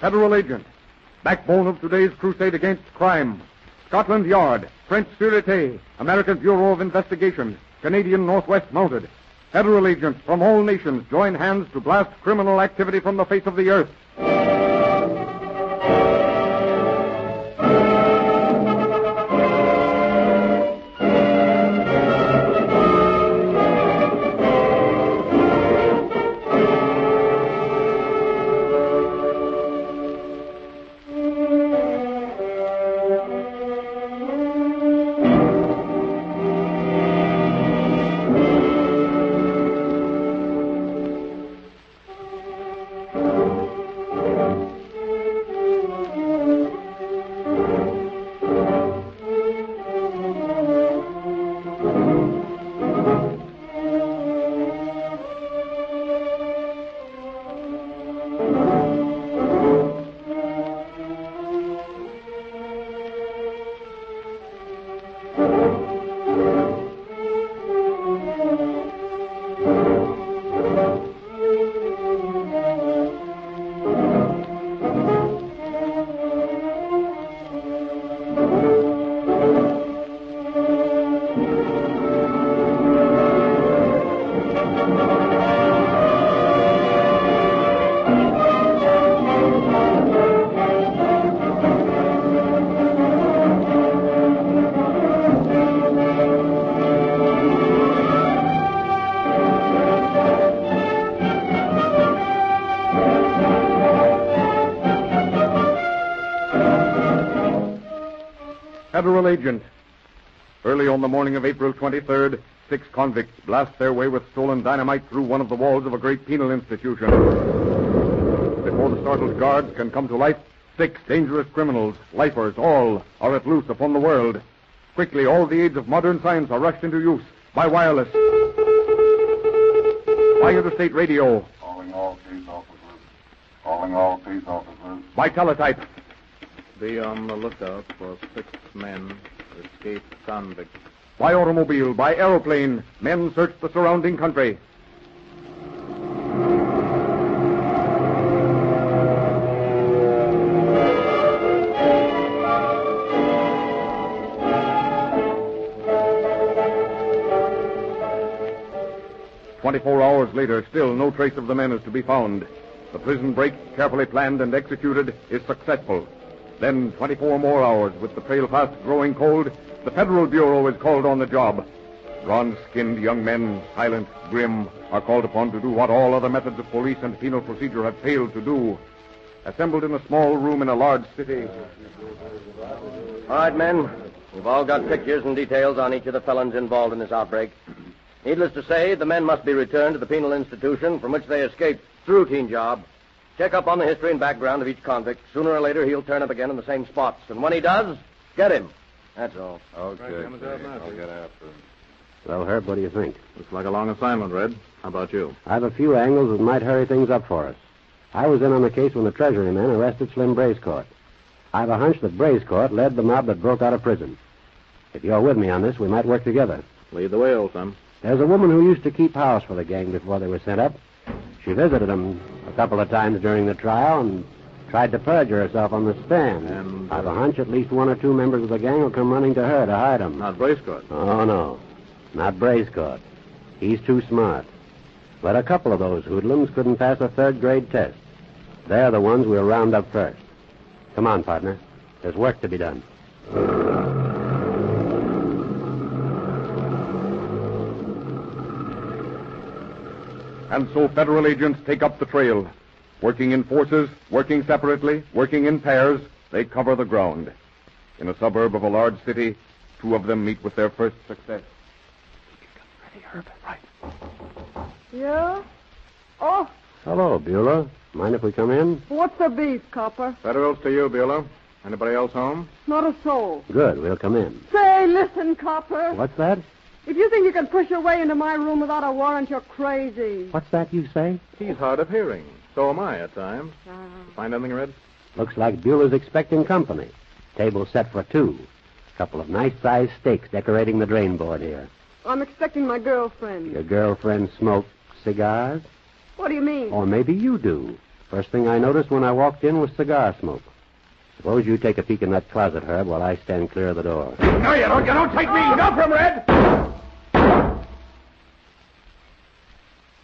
Federal agent. Backbone of today's crusade against crime. Scotland Yard, French Sûreté, American Bureau of Investigation, Canadian Northwest Mounted. Federal agents from all nations join hands to blast criminal activity from the face of the earth. Federal agent. Early on the morning of April 23rd, 6 convicts blast their way with stolen dynamite through one of the walls of a great penal institution. Before the startled guards can come to life, 6 dangerous criminals, lifers, all, are at loose upon the world. Quickly, all the aids of modern science are rushed into use by wireless, by interstate radio, Calling all case officers. Calling all case officers. by teletype, Be on the lookout for 6 men, escaped convicts. by automobile, by aeroplane. Men search the surrounding country. "24 hours later, still no trace of the men is to be found. The prison break, carefully planned and executed, is successful. Then 24 more hours, with the trail fast growing cold, the Federal Bureau is called on the job. Bronze-skinned young men, silent, grim, are called upon to do what all other methods of police and penal procedure have failed to do. Assembled in a small room in a large city. All right, men. We've all got pictures and details on each of the felons involved in this outbreak. Needless to say, the men must be returned to the penal institution from which they escaped through routine job. Check up on the history and background of each convict. Sooner or later, he'll turn up again in the same spots. And when he does, get him. That's all. Okay, I'll get after him. Well, Herb, what do you think? Looks like a long assignment, Red. How about you? I have a few angles that might hurry things up for us. I was in on the case when the Treasury men arrested Slim Bracecourt. I have a hunch that Bracecourt led the mob that broke out of prison. If you're with me on this, we might work together. Lead the way, old son. There's a woman who used to keep house for the gang before they were sent up. She visited them a couple of times during the trial and tried to perjure herself on the stand. And, I have a hunch at least 1 or 2 members of the gang will come running to her to hide them. Not Bracecourt. Oh, no. Not Bracecourt. He's too smart. But a couple of those hoodlums couldn't pass a 3rd-grade test. They're the ones we'll round up first. Come on, partner. There's work to be done. And so Federal agents take up the trail. Working in forces, working separately, working in pairs, they cover the ground. In a suburb of a large city, 2 of them meet with their first success. Ready, Herb. Right. Yeah? Oh, Hello, Beulah. Mind if we come in? what's the beef, copper? Federals to you, Beulah. Anybody else home? Not a soul. Good. We'll come in. Say, listen, copper. What's that? If you think you can push your way into my room without a warrant, you're crazy. What's that you say? He's hard of hearing. So am I at times. Find anything, Red? Looks like Beulah's expecting company. Table set for 2. Couple of nice-sized steaks decorating the drain board here. I'm expecting my girlfriend. Your girlfriend smoke cigars? What do you mean? Or maybe you do. First thing I noticed when I walked in was cigar smoke. Suppose you take a peek in that closet, Herb, while I stand clear of the door. No, you don't. You don't take me. Go from Red.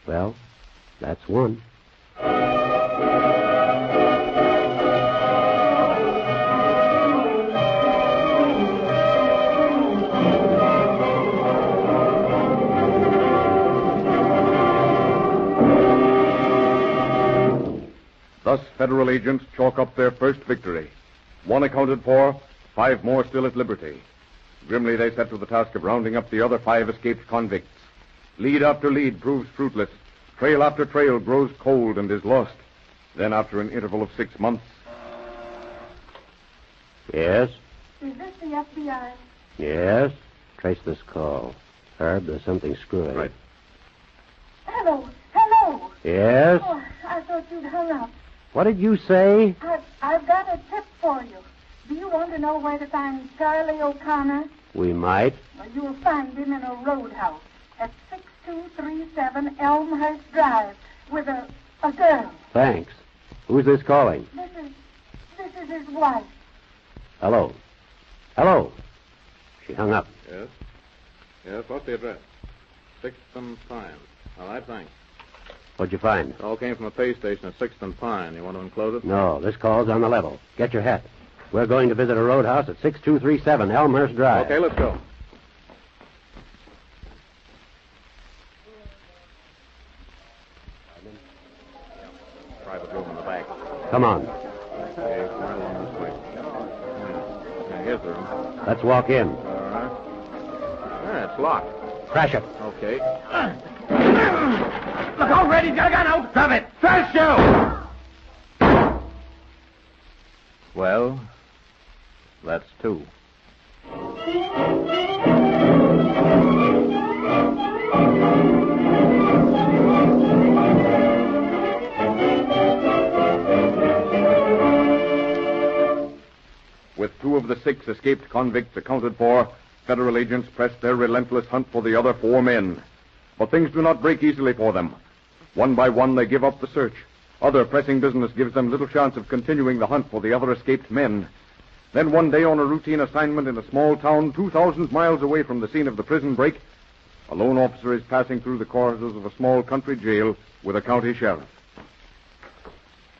Well, that's one. Thus, federal agents chalk up their first victory. One accounted for, 5 more still at liberty. Grimly, they set to the task of rounding up the other 5 escaped convicts. Lead after lead proves fruitless. Trail after trail grows cold and is lost. Then, after an interval of 6 months... Yes? Is this the FBI? Yes? Trace this call. Herb, there's something screwy. Right. Hello. Hello. Yes? Oh, I thought you'd hung up. What did you say? I've got a tip for you. Do you want to know where to find Charlie O'Connor? We might. Well, you'll find him in a roadhouse at 6237 Elmhurst Drive with a girl. Thanks. Who's this calling? This is his wife. Hello. Hello. She hung up. Yes? Yes, what's the address? 6th and Pine. All right, thanks. What'd you find? It all came from a pay station at 6th and Pine. You want to enclose it? No, this call's on the level. Get your hat. We're going to visit a roadhouse at 6237 Elmhurst Drive. Okay, let's go. Private room in the back. Come on. Okay, come right along this way. Yeah, here's the room. Let's walk in. All right. Yeah, it's locked. Crash it. Okay. Look out, Red. He's got a gun out. Drop it. First shoot. Well, that's 2. With 2 of the 6 escaped convicts accounted for, federal agents pressed their relentless hunt for the other 4 men. But things do not break easily for them. One by one, they give up the search. Other pressing business gives them little chance of continuing the hunt for the other escaped men. Then one day, on a routine assignment in a small town 2,000 miles away from the scene of the prison break, a lone officer is passing through the corridors of a small country jail with a county sheriff.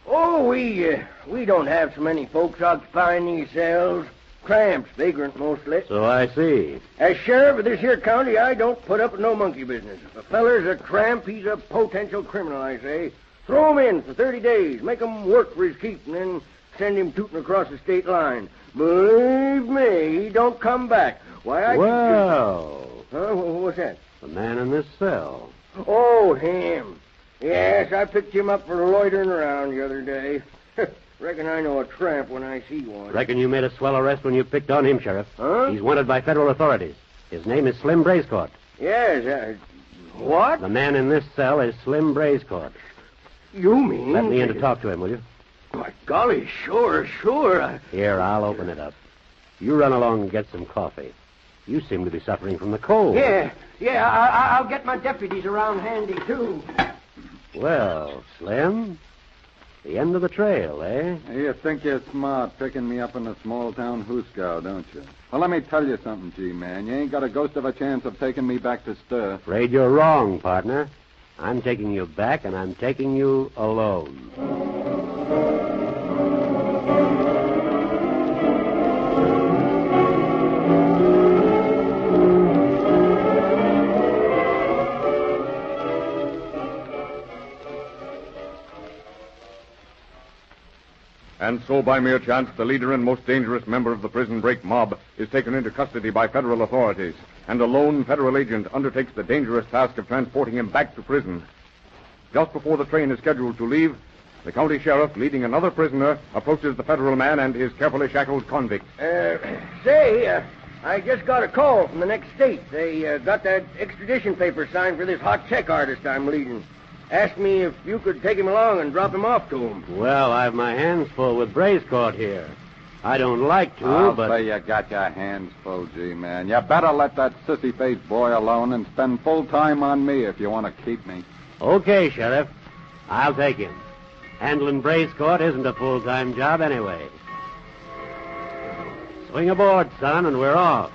Oh, we don't have so many folks occupying these cells. Tramps, vagrant mostly. So I see. As sheriff of this here county, I don't put up with no monkey business. If a feller's a tramp, he's a potential criminal, I say. Throw him in for 30 days, make him work for his keep, and then send him tooting across the state line. Believe me, he don't come back. Why, I... Well... Huh? What's that? The man in this cell. Oh, him. Yes, I picked him up for loitering around the other day. Reckon I know a tramp when I see one. Reckon you made a swell arrest when you picked on him, Sheriff. Huh? He's wanted by federal authorities. His name is Slim Bracecourt. Yes, what? The man in this cell is Slim Bracecourt. You mean... Let me in to talk to him, will you? My golly, sure. Here, I'll open it up. You run along and get some coffee. You seem to be suffering from the cold. Yeah, I'll get my deputies around handy, too. Well, Slim, the end of the trail, eh? You think you're smart picking me up in a small-town hoosegow, don't you? Well, let me tell you something, G-Man. You ain't got a ghost of a chance of taking me back to stir. Afraid you're wrong, partner. I'm taking you back, and I'm taking you alone. And so, by mere chance, the leader and most dangerous member of the prison break mob is taken into custody by federal authorities, and a lone federal agent undertakes the dangerous task of transporting him back to prison. Just before the train is scheduled to leave, the county sheriff, leading another prisoner, approaches the federal man and his carefully shackled convict. I just got a call from the next state. They got that extradition paper signed for this hot check artist I'm leading. Asked me if you could take him along and drop him off to him. Well, I've my hands full with Bracecourt here. I don't like to, I'll but... say you got your hands full, G-Man. You better let that sissy-faced boy alone and spend full time on me if you want to keep me. Okay, Sheriff. I'll take him. Handling Brace Court isn't a full-time job anyway. Swing aboard, son, and we're off.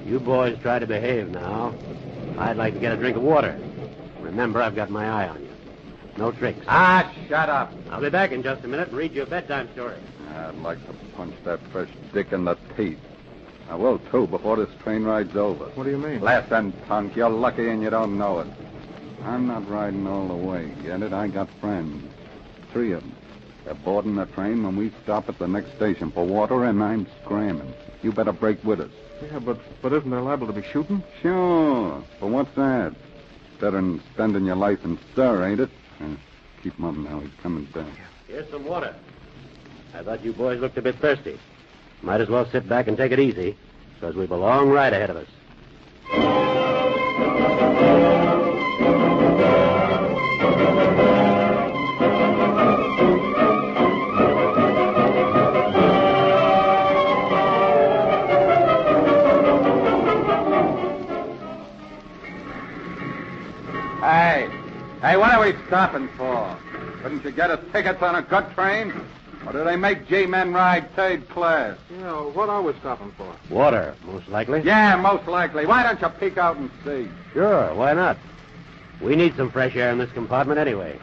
You boys try to behave now. I'd like to get a drink of water. Remember, I've got my eye on you. No tricks. Ah, shut up. I'll be back in just a minute and read you a bedtime story. I'd like to punch that fresh dick in the teeth. I will, too, before this train ride's over. What do you mean? Listen, punk, you're lucky and you don't know it. I'm not riding all the way. Get it? I got friends. 3 of them. They're boarding the train when we stop at the next station for water, and I'm scramming. You better break with us. Yeah, but isn't there liable to be shooting? Sure. But what's that? Better than spending your life in stir, ain't it? Keep mum now. He's coming back. Here's some water. I thought you boys looked a bit thirsty. Might as well sit back and take it easy, because we've a long ride ahead of us. Hey, what are we stopping for? Couldn't you get us tickets on a good train? Or do they make G-men ride third class? Yeah, what are we stopping for? Water, most likely. Yeah, most likely. Why don't you peek out and see? Sure, why not? We need some fresh air in this compartment anyway.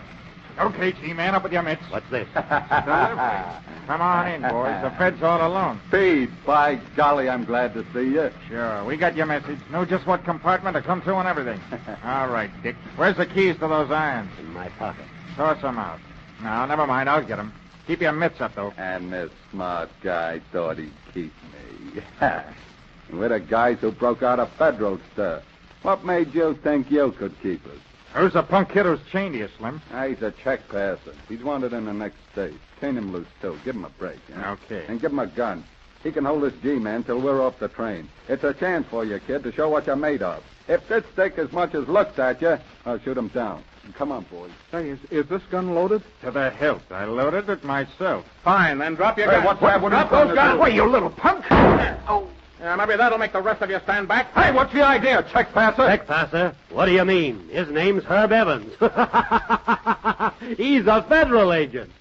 Okay, G-man, up with your mitts. What's this? Come on in, boys. The Fed's all alone. Pete, by golly, I'm glad to see you. Sure, we got your message. Know just what compartment to come to and everything. All right, Dick. Where's the keys to those irons? In my pocket. Toss them out. No, never mind. I'll get them. Keep your mitts up, though. And this smart guy thought he'd keep me. We're the guys who broke out a federal stir. What made you think you could keep us? Who's the punk kid who's chained to you, Slim? He's a check passer. He's wanted in the next state. Turn him loose, too. Give him a break. Okay. And give him a gun. He can hold this G-man till we're off the train. It's a chance for you, kid, to show what you're made of. If this stick as much as looks at you, I'll shoot him down. Come on, boys. Hey, is this gun loaded? To the hilt. I loaded it myself. Fine, then drop your gun. What's that? What drop those guns. Wait, you little punk. Oh. Yeah, maybe that'll make the rest of you stand back. Hey, what's the idea, check passer? Check passer? What do you mean? His name's Herb Evans. He's a federal agent.